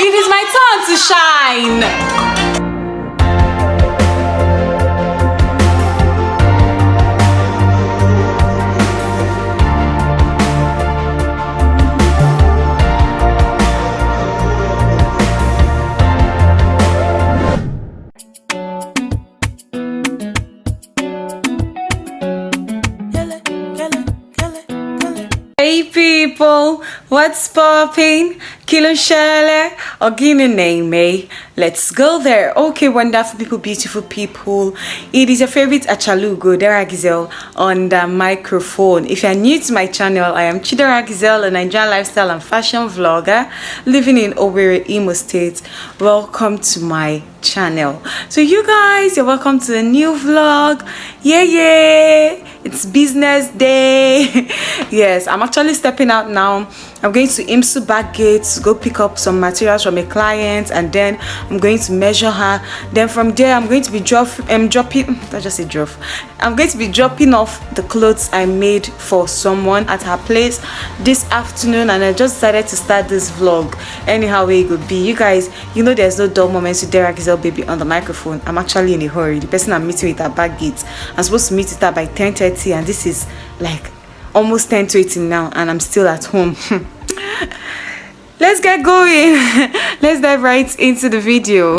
It is my turn to shine. Hey people, what's popping? Kilo Shele or Guinea name, eh? Let's go there. Okay, wonderful people, beautiful people. It is your favorite Achalugo, Chidera Giselle on the microphone. If you're new to my channel, I am Chidera Giselle, a Nigerian lifestyle and fashion vlogger living in Owerri, Imo State. Welcome to my channel. So you guys, you're welcome to a new vlog. Yeah, it's business day. Yes, I'm actually stepping out now. I'm going to IMSU back gate to go pick up some materials from a client, and then I'm going to measure her. Then from there, I'm going to be I'm going to be dropping off the clothes I made for someone at her place this afternoon, and I just decided to start this vlog anyhow way it could be. You guys, you know there's no dull moments with Chidera Giselle baby on the microphone. I'm actually in a hurry. The person I'm meeting with at back gate, I'm supposed to meet with her by 10:30, and this is like almost 10:20 now, and I'm still at home. Let's get going. Let's dive right into the video.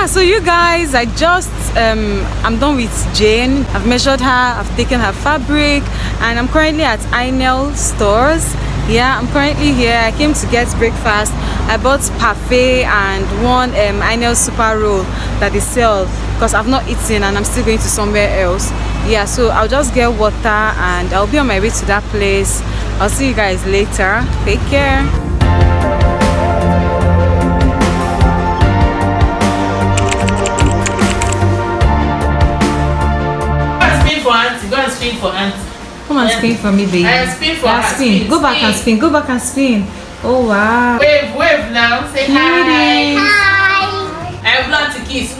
So you guys, I just I'm done with Jane. I've measured her, I've taken her fabric, and I'm currently at Inel stores. Yeah, I'm currently here. I came to get breakfast. I bought parfait and one Inel super roll that they sell because I've not eaten and I'm still going to somewhere else. Yeah, so I'll just get water and I'll be on my way to that place. I'll see you guys later. Take care. Auntie, go and spin for auntie. Come and spin for me, baby. I spin for her. Spin. Go back and spin. Go back and spin. Oh wow. Wave now. Say hi. Hi. I want to kiss.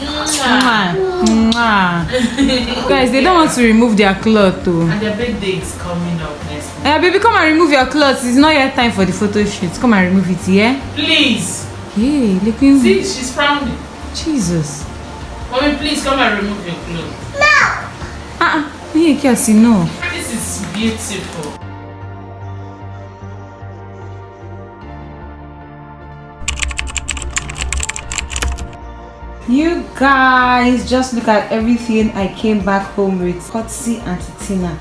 Guys, they don't want to remove their cloth too. And their birthday is coming up next week. Baby, come and remove your clothes. It's not yet time for the photo shoot. Come and remove it, yeah? Please. Hey, look at see, she's frowning. Jesus. Mommy, please come and remove your clothes. No. No. This is beautiful. You guys, just look at everything I came back home with. Courtesy Auntie Tina.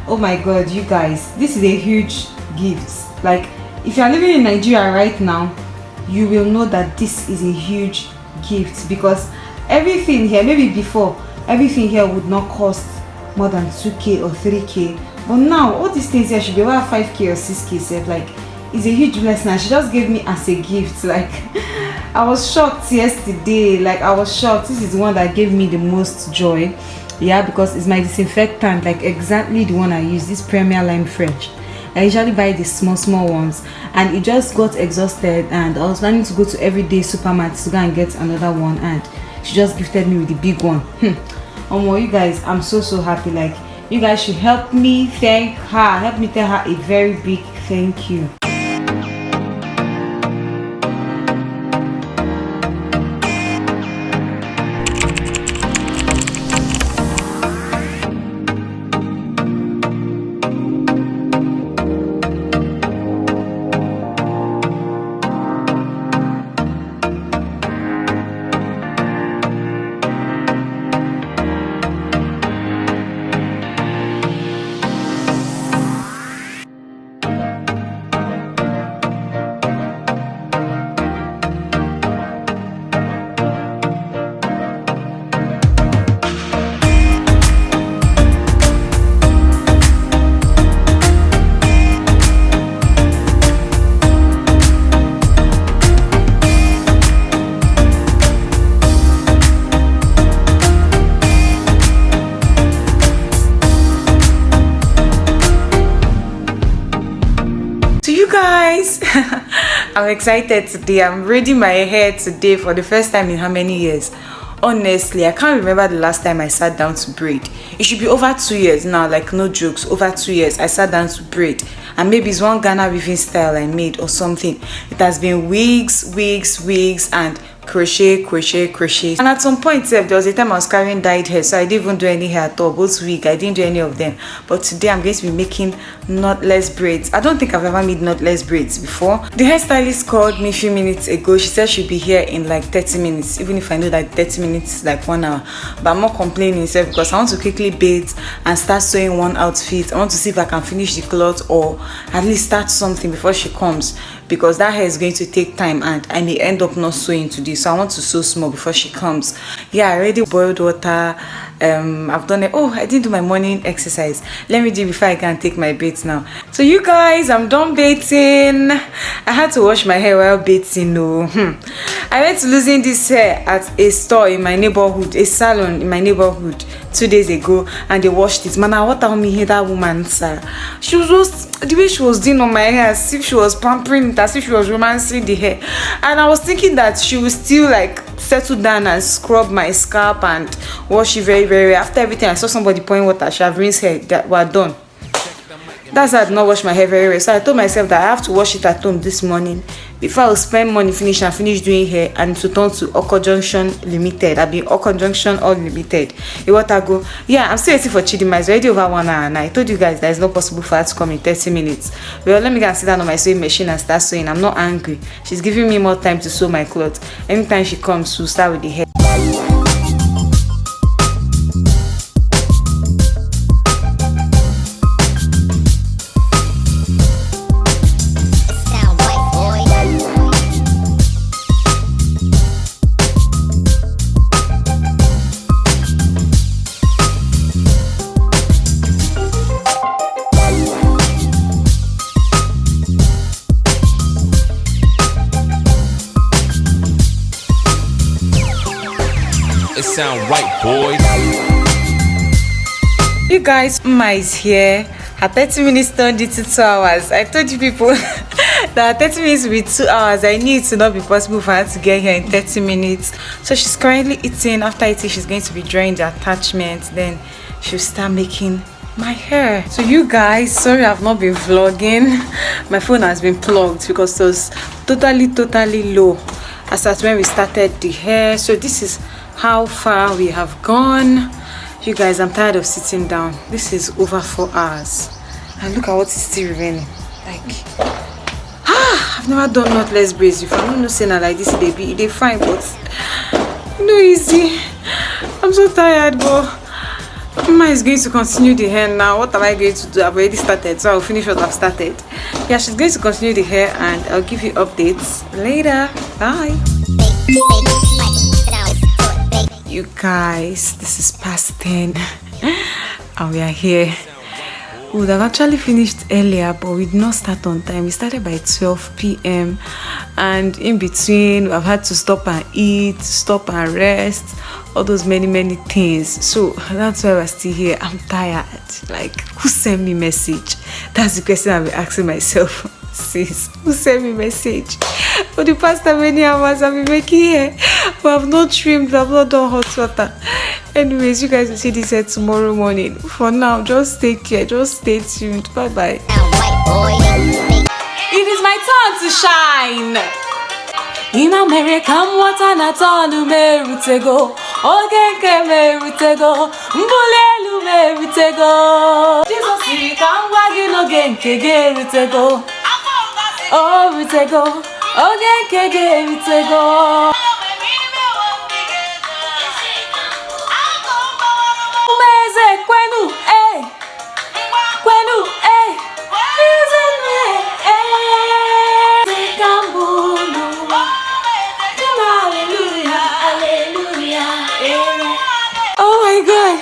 Oh my god, you guys, this is a huge gift. Like, if you are living in Nigeria right now, you will know that this is a huge gift, because everything here, maybe before, everything here would not cost more than 2k or 3k, but now all these things here should be about 5k or 6k safe. Like, it's a huge blessing, and she just gave me as a gift. Like, I was shocked yesterday. Like, I was shocked. This is the one that gave me the most joy. Yeah, because it's my disinfectant, like exactly the one I use, this Premier Lime Fresh. I usually buy the small ones, and it just got exhausted, and I was planning to go to everyday supermarket to go and get another one, and she just gifted me with the big one. You guys, I'm so happy. Like, you guys should help me thank her. Help me tell her a very big thank you. guys, I'm excited today. I'm braiding my hair today for the first time in how many years? Honestly, I can't remember the last time I sat down to braid. It should be over 2 years now, like no jokes, over 2 years I sat down to braid. And maybe it's one Ghana weaving style I made or something. It has been wigs and crochet. And at some point there was a time I was carrying dyed hair, so I didn't even do any hair at all. Both wig, I didn't do any of them. But today I'm going to be making knotless braids. I don't think I've ever made knotless braids before. The hairstylist called me a few minutes ago. She said she'll be here in like 30 minutes, even if I know that 30 minutes is like 1 hour. But I'm not complaining because I want to quickly bathe and start sewing one outfit. I want to see if I can finish the cloth or at least start something before she comes, because that hair is going to take time and I may end up not sewing today. So I want to sew small before she comes. Yeah, I already boiled water. I've done it. Oh, I didn't do my morning exercise. Let me do it before I can take my bath now. So you guys, I'm done bathing. I had to wash my hair while bathing. No, I went to losing this hair at a store in my neighborhood, a salon in my neighborhood 2 days ago, and they washed it. Man, what tell me here, that woman, sir? She was just the way she was doing on my hair, as if she was pampering it, as if she was romancing the hair. And I was thinking that she would still like settle down and scrub my scalp and wash it very well. After everything, I saw somebody pouring water. She have rinsed hair. That we're done. That's why I did not wash my hair very well. So I told myself that I have to wash it at home this morning before I will spend money finish doing hair and to turn to Oko Junction Limited. I've been Oko Junction All Limited. You want to go? Yeah, I'm still waiting for Chidima. It's already over 1 hour and I told you guys that it's not possible for her to come in 30 minutes. Well, let me go and sit down on my sewing machine and start sewing. I'm not angry. She's giving me more time to sew my clothes. Anytime she comes, we'll start with the hair. Sound right, boys. You guys, Mma is here. Her 30 minutes turned into 2 hours. I told you people that 30 minutes will be 2 hours. I knew it would not be possible for her to get here in 30 minutes. So she's currently eating. After eating, she's going to be drawing the attachment. Then she'll start making my hair. So you guys, sorry I've not been vlogging. My phone has been plugged because it was totally low as at when we started the hair. So this is how far we have gone. You guys, I'm tired of sitting down. This is over 4 hours and look at what is still remaining. Like I've never done knotless braids before. I'm not saying like this they fine, but no easy. I'm so tired, but Mma is going to continue the hair now. What am I going to do? I've already started, so I'll finish what I've started. Yeah, she's going to continue the hair and I'll give you updates later. Bye. You guys, this is past 10 and we are here. We would have actually finished earlier, but we did not start on time. We started by 12 p.m. and in between I've had to stop and eat, stop and rest, all those many things. So that's why we're still here. I'm tired. Like, who sent me message? That's the question I've been asking myself. Sis, who sent me message? For the past many hours I've been making hair, but I've not trimmed, I've not done hot water. Anyways, you guys will see this hair tomorrow morning. For now, just take care, just stay tuned. Bye bye. It is my turn to shine. In American water na tonu merutego. Ogenke merutego. Mbulelu merutego. Jesus siri kangwa gino genke gerutego. Oh, rutego. Ogenke gerutego. Umeze kwenu, eh. Kwenu, eh. Oh my god,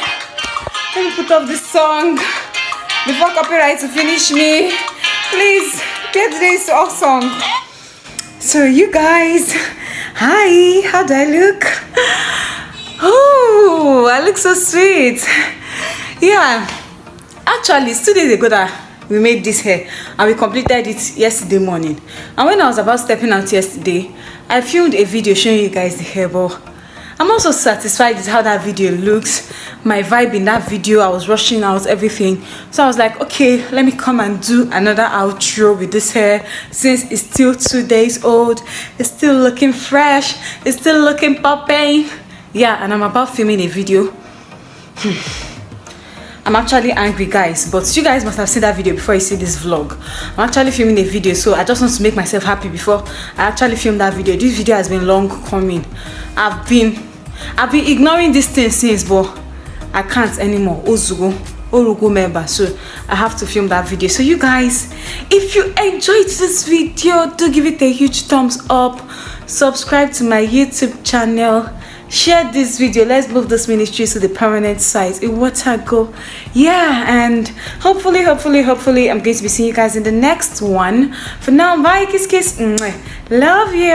let me put up this song before copyright to finish me. Please get this awesome. So you guys, hi, how do I look? Oh, I look so sweet. Yeah, actually it's 2 days ago that we made this hair, and we completed it yesterday morning. And when I was about stepping out yesterday, I filmed a video showing you guys the hair, but I'm also satisfied with how that video looks. My vibe in that video, I was rushing out everything, so I was like, okay, let me come and do another outro with this hair, since it's still 2 days old, it's still looking fresh, it's still looking popping. Yeah, and I'm about filming a video. I'm actually angry, guys, but you guys must have seen that video before you see this vlog. I'm actually filming a video, so I just want to make myself happy before I actually film that video. This video has been long coming. I've been ignoring this thing since, but I can't anymore. Orugo member, so I have to film that video. So you guys, if you enjoyed this video, do give it a huge thumbs up, subscribe to my YouTube channel, share this video. Let's move this ministry to the permanent site in Watago. Yeah, and hopefully I'm going to be seeing you guys in the next one. For now, bye, kiss kiss, love ya.